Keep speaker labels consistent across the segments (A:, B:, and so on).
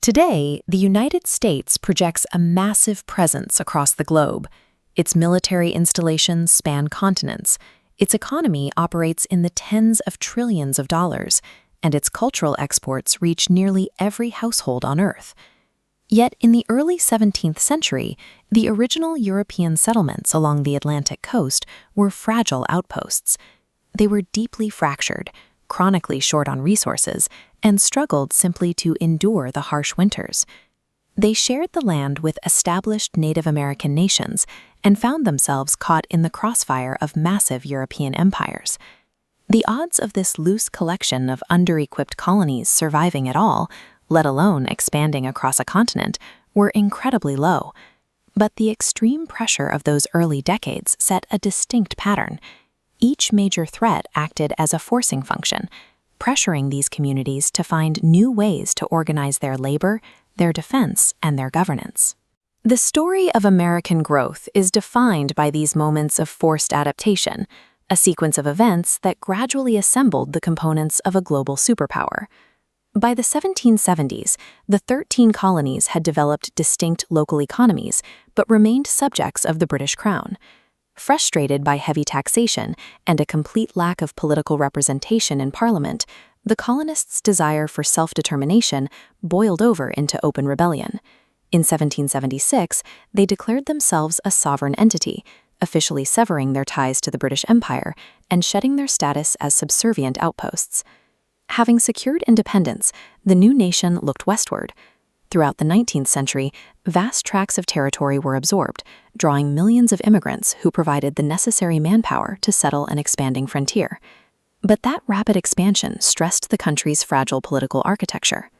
A: Today, the United States projects a massive presence across the globe. Its military installations span continents, its economy operates in the tens of trillions of dollars, and its cultural exports reach nearly every household on Earth. Yet in the early 17th century, the original European settlements along the Atlantic coast were fragile outposts. They were deeply fractured, chronically short on resources, and struggled simply to endure the harsh winters. They shared the land with established Native American nations and found themselves caught in the crossfire of massive European empires. The odds of this loose collection of under-equipped colonies surviving at all, let alone expanding across a continent, were incredibly low. But the extreme pressure of those early decades set a distinct pattern. Each major threat acted as a forcing function, pressuring these communities to find new ways to organize their labor, their defense, and their governance. The story of American growth is defined by these moments of forced adaptation, a sequence of events that gradually assembled the components of a global superpower. By the 1770s, the 13 colonies had developed distinct local economies, but remained subjects of the British Crown. Frustrated by heavy taxation and a complete lack of political representation in Parliament, the colonists' desire for self-determination boiled over into open rebellion. In 1776, they declared themselves a sovereign entity, officially severing their ties to the British Empire and shedding their status as subservient outposts. Having secured independence, the new nation looked westward. Throughout the 19th century, vast tracts of territory were absorbed, drawing millions of immigrants who provided the necessary manpower to settle an expanding frontier. But that rapid expansion stressed the country's fragile political architecture.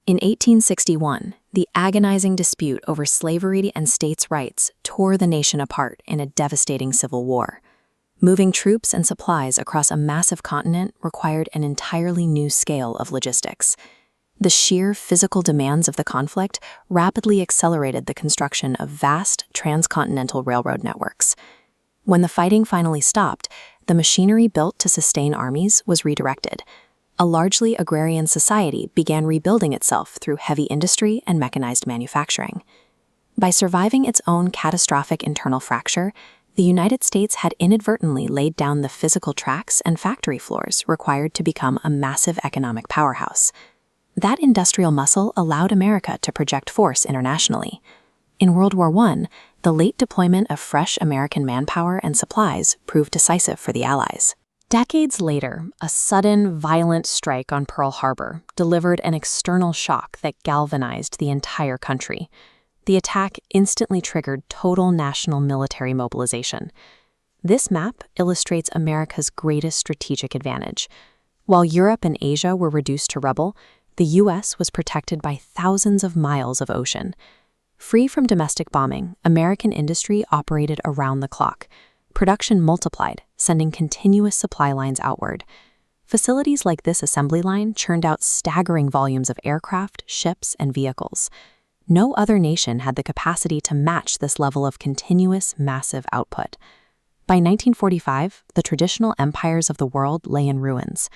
A: In 1861, the agonizing dispute over slavery and states' rights tore the nation apart in a devastating civil war. Moving troops and supplies across a massive continent required an entirely new scale of logistics. The sheer physical demands of the conflict rapidly accelerated the construction of vast transcontinental railroad networks. When the fighting finally stopped, the machinery built to sustain armies was redirected. A largely agrarian society began rebuilding itself through heavy industry and mechanized manufacturing. By surviving its own catastrophic internal fracture, the United States had inadvertently laid down the physical tracks and factory floors required to become a massive economic powerhouse. That industrial muscle allowed America to project force internationally. In World War I, the late deployment of fresh American manpower and supplies proved decisive for the Allies. Decades later, a sudden, violent strike on Pearl Harbor delivered an external shock that galvanized the entire country. The attack instantly triggered total national military mobilization. This map illustrates America's greatest strategic advantage. While Europe and Asia were reduced to rubble, the U.S. was protected by thousands of miles of ocean. Free from domestic bombing, American industry operated around the clock. Production multiplied, sending continuous supply lines outward. Facilities like this assembly line churned out staggering volumes of aircraft, ships, and vehicles. No other nation had the capacity to match this level of continuous, massive output. By 1945, the traditional empires of the world lay in ruins.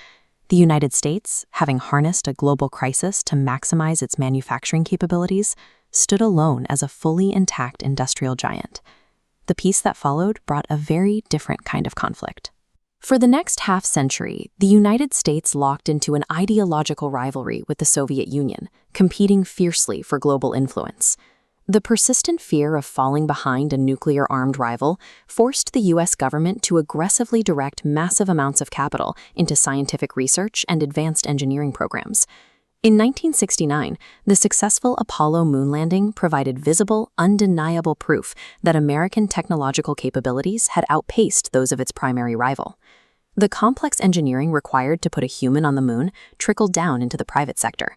A: The United States, having harnessed a global crisis to maximize its manufacturing capabilities, stood alone as a fully intact industrial giant. The peace that followed brought a very different kind of conflict. For the next half-century, the United States locked into an ideological rivalry with the Soviet Union, competing fiercely for global influence. The persistent fear of falling behind a nuclear-armed rival forced the U.S. government to aggressively direct massive amounts of capital into scientific research and advanced engineering programs. In 1969, the successful Apollo moon landing provided visible, undeniable proof that American technological capabilities had outpaced those of its primary rival. The complex engineering required to put a human on the moon trickled down into the private sector.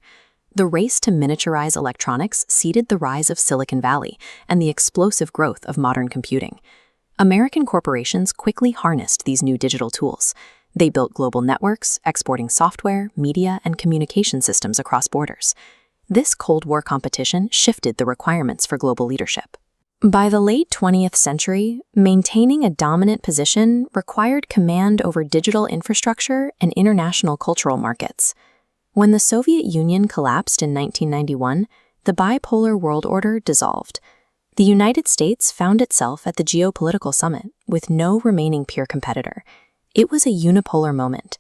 A: The race to miniaturize electronics seeded the rise of Silicon Valley and the explosive growth of modern computing. American corporations quickly harnessed these new digital tools. They built global networks, exporting software, media, and communication systems across borders. This Cold War competition shifted the requirements for global leadership. By the late 20th century, maintaining a dominant position required command over digital infrastructure and international cultural markets. When the Soviet Union collapsed in 1991, the bipolar world order dissolved. The United States found itself at the geopolitical summit with no remaining peer competitor. It was a unipolar moment.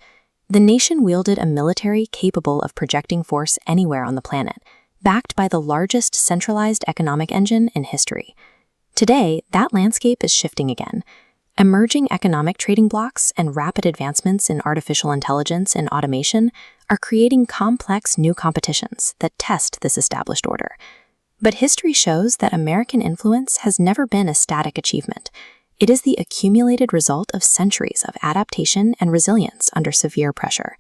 A: The nation wielded a military capable of projecting force anywhere on the planet, backed by the largest centralized economic engine in history. Today, that landscape is shifting again. Emerging economic trading blocs and rapid advancements in artificial intelligence and automation are creating complex new competitions that test this established order. But history shows that American influence has never been a static achievement. It is the accumulated result of centuries of adaptation and resilience under severe pressure.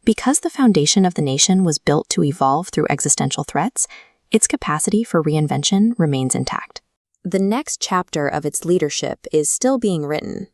A: Because the foundation of the nation was built to evolve through existential threats, its capacity for reinvention remains intact. The next chapter of its leadership is still being written,